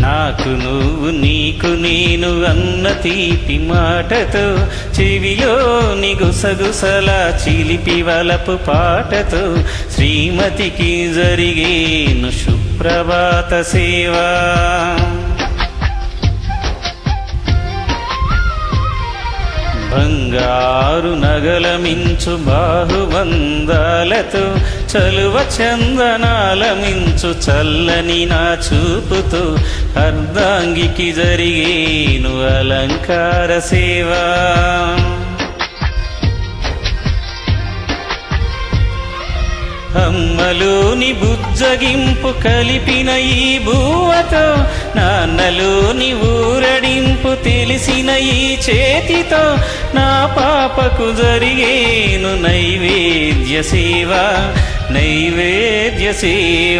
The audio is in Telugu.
నాకు నువ్వు నీకు నేను అన్న తీపి మాటతో చెవిలోని గుసగుసల చిలిపి వలపు పాటతో శ్రీమతికి జరిగేను సుప్రభాత సేవా. బంగారు నగల మించు బాహుబంధాలతో చలువ చందనాల మించు చల్లని నా చూపుతో అర్ధాంగికి జరిగేను అలంకార సేవా. అమ్మలోని బుజ్జగింపు కలిపిన ఈ బువ్వతో నాన్నలోని ఊరడింపు తెలిసిన ఈ చేతితో నా పాపకు జరిగేను నైవేద్య సేవ, నైవేద్య సేవ.